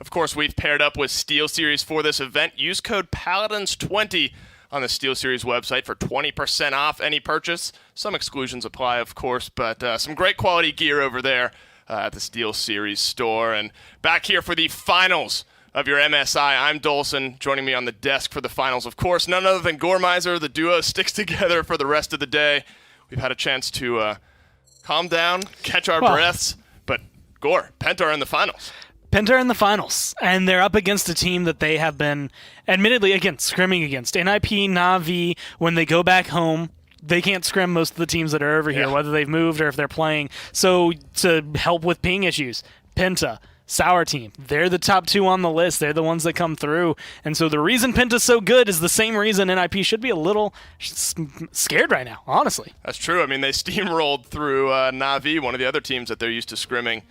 Of course, we've paired up with SteelSeries for this event. Use code Paladins20 on the SteelSeries website for 20% off any purchase. Some exclusions apply, of course, but some great quality gear over there at the SteelSeries store. And back here for the finals of your MSI, I'm Dolson. Joining me on the desk for the finals, of course, none other than Gormizer. The duo sticks together for the rest of the day. We've had a chance to calm down, catch our breaths, but Gore, Penta are in the finals. Penta are in the finals, and they're up against a team that they have been, admittedly, again, scrimming against. NIP, Na'Vi, when they go back home, they can't scrim most of the teams that are over here, whether they've moved or if they're playing. So to help with ping issues, Penta, Sour Team, they're the top two on the list. They're the ones that come through. And so the reason Penta's so good is the same reason NIP should be a little scared right now, honestly. That's true. I mean, they steamrolled through Na'Vi, one of the other teams that they're used to scrimming.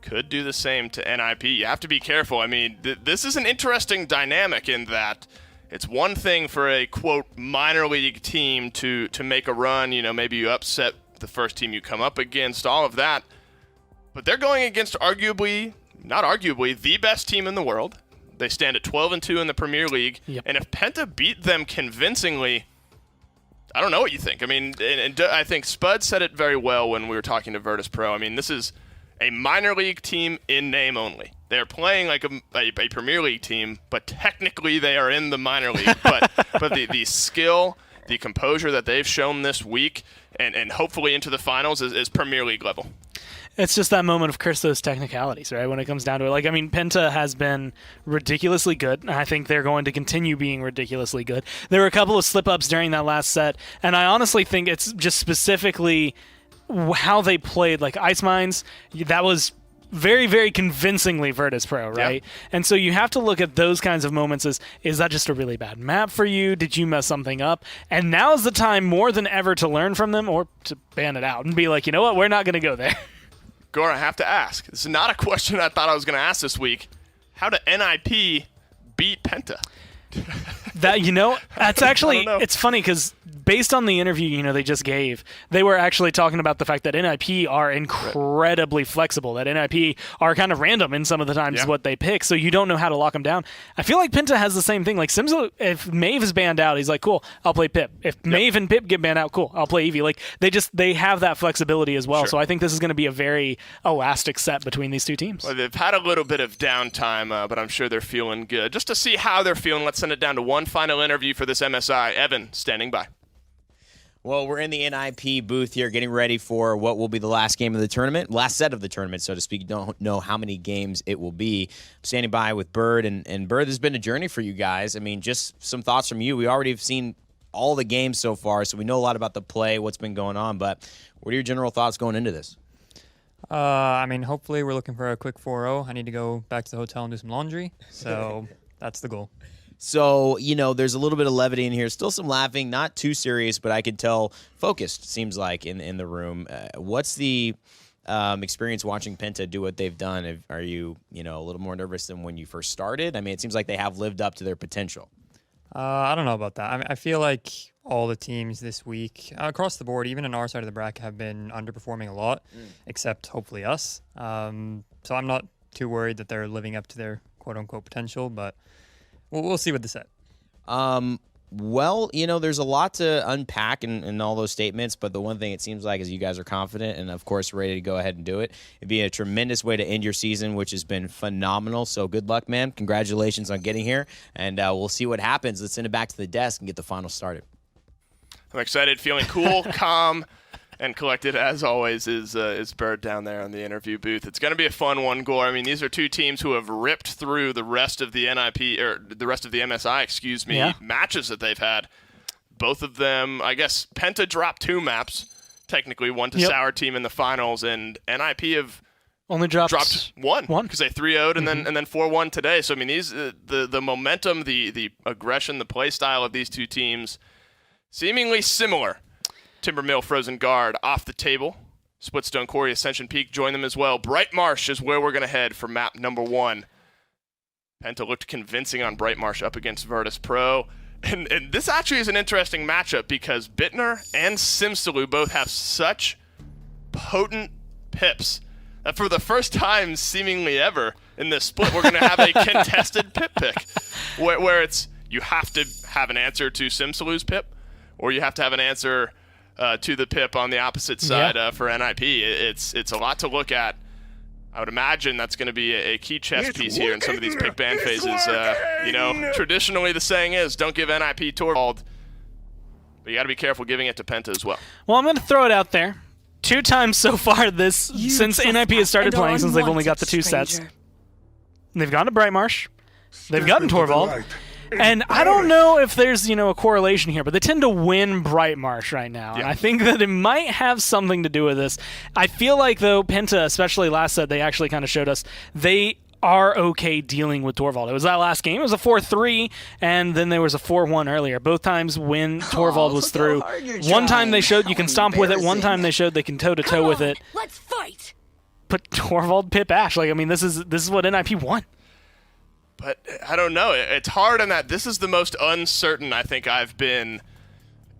Could do the same to NIP. You have to be careful. I mean, this is an interesting dynamic in that it's one thing for a, quote, minor league team to make a run. You know, maybe you upset the first team you come up against, all of that. But they're going against arguably, not arguably, the best team in the world. They stand at 12-2 in the Premier League. Yep. And if Penta beat them convincingly, I don't know what you think. I mean, and I think Spud said it very well when we were talking to Virtus Pro. I mean, this is a minor league team in name only. They're playing like a Premier League team, but technically they are in the minor league. But the skill, the composure that they've shown this week, and hopefully into the finals is Premier League level. It's just that moment of curse those technicalities, right? When it comes down to it. Like, I mean, Penta has been ridiculously good, and I think they're going to continue being ridiculously good. There were a couple of slip-ups during that last set, and I honestly think it's just specifically how they played. Like, Ice Mines, that was very, very convincingly Virtus Pro, right? Yeah. And so you have to look at those kinds of moments as, is that just a really bad map for you? Did you mess something up? And now is the time more than ever to learn from them or to ban it out and be like, you know what, we're not going to go there. Gore, I have to ask. This is not a question I thought I was going to ask this week. How did NIP beat Penta? That, you know, that's actually, it's funny because based on the interview, you know, they just gave, they were actually talking about the fact that NIP are incredibly flexible, that NIP are kind of random in some of the times what they pick, so you don't know how to lock them down. I feel like Penta has the same thing. Like, Simzo, if Maeve is banned out, he's like, cool, I'll play Pip. If Maeve and Pip get banned out, cool, I'll play Eevee. Like, they have that flexibility as well, so I think this is going to be a very elastic set between these two teams. Well, they've had a little bit of downtime, but I'm sure they're feeling good. Just to see how they're feeling, let's send it down to one final interview for this MSI. Evan, standing by. Well, we're in the NIP booth here getting ready for what will be the last game of the tournament, last set of the tournament, so to speak. Don't know how many games it will be. I'm standing by with Bird, and Bird, this has been a journey for you guys. I mean, just some thoughts from you. We already have seen all the games so far, so we know a lot about the play, what's been going on, but what are your general thoughts going into this? I mean, hopefully we're looking for a quick 4-0. I need to go back to the hotel and do some laundry, so that's the goal. So, you know, there's a little bit of levity in here. Still some laughing, not too serious, but I can tell focused, seems like, in the room. What's the experience watching Penta do what they've done? Are you, a little more nervous than when you first started? I mean, it seems like they have lived up to their potential. I don't know about that. I mean, I feel like all the teams this week, across the board, even on our side of the bracket, have been underperforming a lot, except hopefully us. So I'm not too worried that they're living up to their quote-unquote potential, but we'll see with the set. Well, there's a lot to unpack in all those statements, but the one thing it seems like is you guys are confident and, of course, ready to go ahead and do it. It'd be a tremendous way to end your season, which has been phenomenal. So good luck, man. Congratulations on getting here, and we'll see what happens. Let's send it back to the desk and get the final started. I'm excited, feeling cool, calm, and collected, as always, is Bird down there in the interview booth. It's going to be a fun one, Gore. I mean, these are two teams who have ripped through the rest of the NIP, or the rest of the MSI, matches that they've had. Both of them, I guess, Penta dropped 2 maps, technically, one to Sour Team in the finals, and NIP have only dropped one because they 3-0'd and then 4-1 today. So, I mean, these the momentum, the aggression, the play style of these two teams, seemingly similar. Timbermill, Frozen Guard, off the table. Splitstone, Quarry, Ascension Peak join them as well. Bright Marsh is where we're going to head for map number 1. Penta looked convincing on Bright Marsh up against Virtus Pro. And this actually is an interesting matchup because Bittner and Simsaloo both have such potent pips that for the first time seemingly ever, in this split. We're going to have a contested pip pick where it's you have to have an answer to Simsalu's pip, or you have to have an answer to the pip on the opposite side for NIP. It's a lot to look at. I would imagine that's going to be a key chess piece here in some of these pick ban phases. Traditionally the saying is don't give NIP Torvald, but you got to be careful giving it to Penta as well. Well, I'm going to throw it out there. 2 times so far since NIP has started playing, since they've only got the 2 sets. They've gone to Brightmarsh. They've gotten Torvald. And I don't know if there's, a correlation here, but they tend to win Brightmarsh right now. Yeah. And I think that it might have something to do with this. I feel like, though, Penta, especially last set, they actually kind of showed us they are okay dealing with Torvald. It was that last game. It was a 4-3, and then there was a 4-1 earlier. Both times when Torvald was through. One time they showed you can stomp with it. One time they showed they can toe-to-toe with it. Let's fight! But Torvald, Pip, Ash. This is what NIP won. But I don't know. It's hard in that this is the most uncertain I think I've been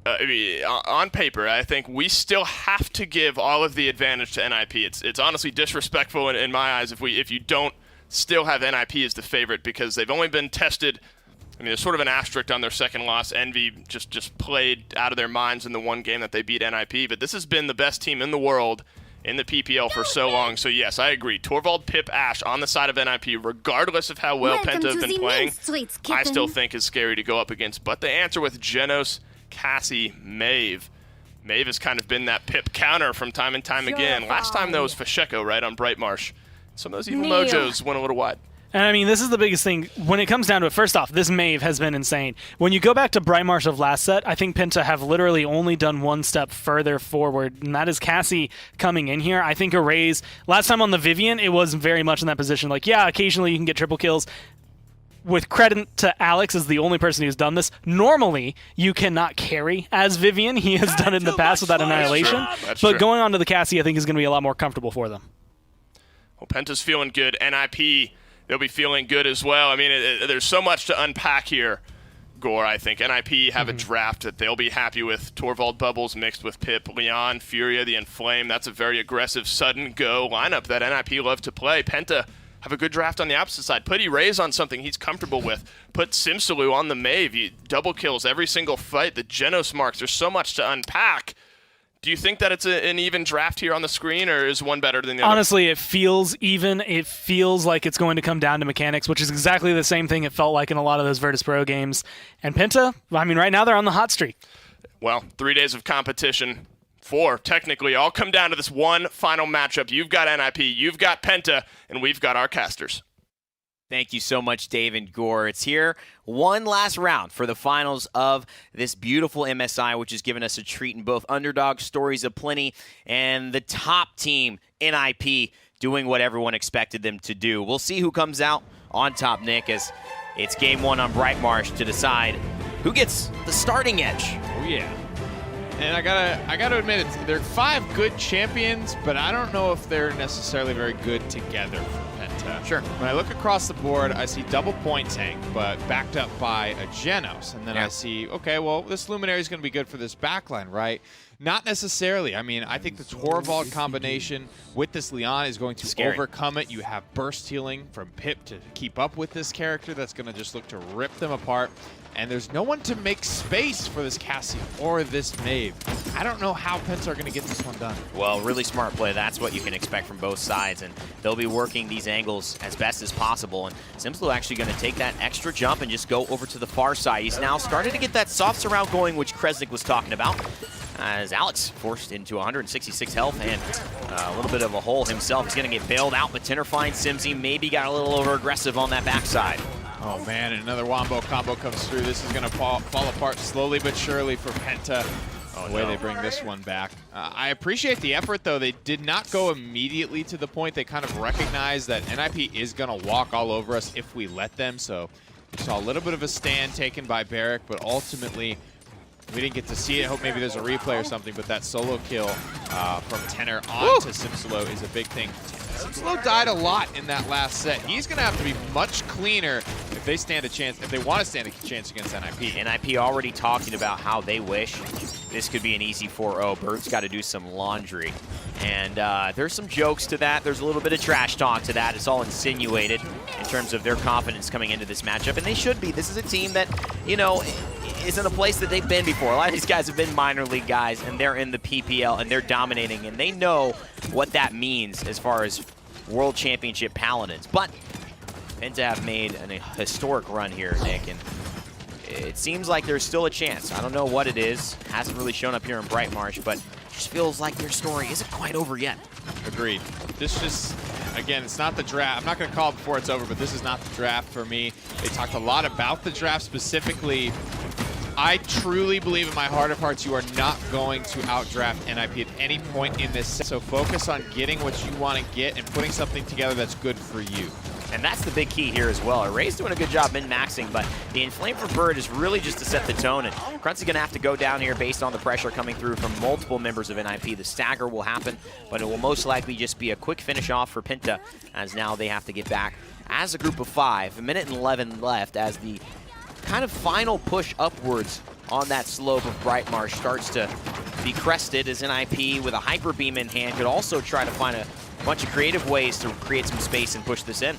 on paper. I think we still have to give all of the advantage to NIP. It's honestly disrespectful in my eyes if you don't still have NIP as the favorite, because they've only been tested. There's sort of an asterisk on their second loss. Envy just played out of their minds in the one game that they beat NIP. But this has been the best team in the world in the PPL for so long. So yes, I agree. Torvald, Pip, Ash on the side of NIP, regardless of how well Penta have been playing, I still think is scary to go up against. But the answer with Genos, Cassie, Maeve. Maeve has kind of been that Pip counter from time and time again. Last time, though, was Fasheko, right, on Brightmarsh. Some of those evil mojos went a little wide. And this is the biggest thing. When it comes down to it, first off, this Maeve has been insane. When you go back to Brightmarsh of last set, I think Penta have literally only done one step further forward, and that is Cassie coming in here. I think Arrays, last time on the Vivian, it was very much in that position. Occasionally you can get triple kills. With credit to Alex as the only person who's done this, normally you cannot carry as Vivian. He has done it in the past with that Annihilation. That's but true. Going on to the Cassie, I think, is going to be a lot more comfortable for them. Well, Penta's feeling good. NIP, they'll be feeling good as well. There's so much to unpack here, Gore, I think. NIP have a draft that they'll be happy with. Torvald Bubbles mixed with Pip, Leon, Furia, the Inflame. That's a very aggressive, sudden go lineup that NIP love to play. Penta have a good draft on the opposite side. Put Erase on something he's comfortable with. Put Simsalu on the Maeve. He double kills every single fight. The Genos marks. There's so much to unpack. Do you think that it's an even draft here on the screen, or is one better than the other? Honestly, it feels even. It feels like it's going to come down to mechanics, which is exactly the same thing it felt like in a lot of those Virtus Pro games. And Penta, right now they're on the hot streak. Well, 3 days of competition. 4, technically, all come down to this one final matchup. You've got NIP, you've got Penta, and we've got our casters. Thank you so much, Dave and Gore. It's here. One last round for the finals of this beautiful MSI, which has given us a treat in both underdog stories aplenty and the top team, NIP, doing what everyone expected them to do. We'll see who comes out on top, Nick, as it's game 1 on Brightmarsh to decide who gets the starting edge. Oh, yeah. And I gotta admit, they're 5 good champions, but I don't know if they're necessarily very good together for Penta. Sure. When I look across the board, I see double point tank, but backed up by a Genos. And then I see, okay, well, this Luminary is going to be good for this backline, right? Not necessarily. I think the Torvald combination with this Leon is going to overcome it. You have burst healing from Pip to keep up with this character that's going to just look to rip them apart. And there's no one to make space for this Cassie or this Maeve. I don't know how Penta are going to get this one done. Well, really smart play. That's what you can expect from both sides, and they'll be working these angles as best as possible. And Simslu actually going to take that extra jump and just go over to the far side. He's now starting to get that soft surround going, which Kresnik was talking about, as Alex forced into 166 health and a little bit of a hole himself. He's going to get bailed out, but Tenor finds Simsy. Maybe got a little over-aggressive on that backside. Oh man, and another wombo combo comes through. This is going to fall apart slowly but surely for Penta. The way they bring this one back. I appreciate the effort, though. They did not go immediately to the point. They kind of recognized that NIP is going to walk all over us if we let them. So we saw a little bit of a stand taken by Barrick, but ultimately we didn't get to see it. I hope maybe there's a replay or something, but that solo kill from Tenor onto Simslo is a big thing. Simslo died a lot in that last set. He's going to have to be much cleaner if they stand a chance, if they want to stand a chance against NIP. NIP already talking about how they wish this could be an easy 4-0. Bird's got to do some laundry And there's some jokes to that. There's a little bit of trash talk to that. It's all insinuated in terms of their confidence coming into this matchup. And they should be. This is a team that, you know, is in a place that they've been before. A lot of these guys have been minor league guys, and they're in the PPL, and they're dominating. And they know what that means as far as World Championship Paladins. But Penta have made a historic run here, Nick. And it seems like there's still a chance. I don't know what it is. Hasn't really shown up here in Bright Marsh, but just feels like their story isn't quite over yet. Agreed. This just, again, it's not the draft. I'm not going to call it before it's over, but this is not the draft for me. They talked a lot about the draft specifically. I truly believe in my heart of hearts you are not going to outdraft NIP at any point in this. So focus on getting what you want to get and putting something together that's good for you. And that's the big key here as well. Array's doing a good job min-maxing, but the Inflame for Bird is really just to set the tone. And Crunt's going to have to go down here based on the pressure coming through from multiple members of NIP. The stagger will happen, but it will most likely just be a quick finish off for Penta, as now they have to get back as a group of 5. 1:11 left as the kind of final push upwards on that slope of Bright Marsh starts to be crested, as NIP with a Hyper Beam in hand could also try to find a bunch of creative ways to create some space and push this in.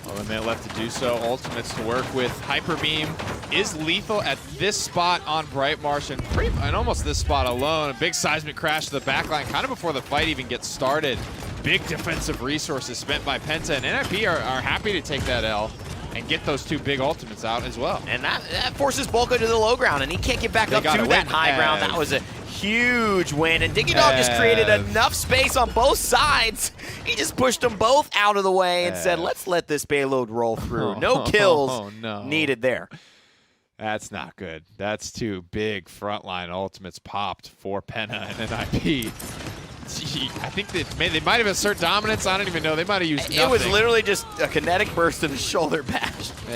Well, a minute left to do so. Ultimates to work with. Hyper Beam is lethal at this spot on Bright Marsh, and almost this spot alone. A big seismic crash to the backline kind of before the fight even gets started. Big defensive resources spent by Penta, and NIP are happy to take that L and get those 2 big ultimates out as well. And that forces Bolko to the low ground, and he can't get back up to that high ground. That was a huge win, and Diggy Dog just created enough space on both sides. He just pushed them both out of the way and said, let's let this payload roll through. No kills needed there. That's not good. That's 2 big frontline ultimates popped for Penta and NIP. I think they might have asserted dominance. I don't even know. They might have used nothing. It was literally just a kinetic burst to the shoulder bash.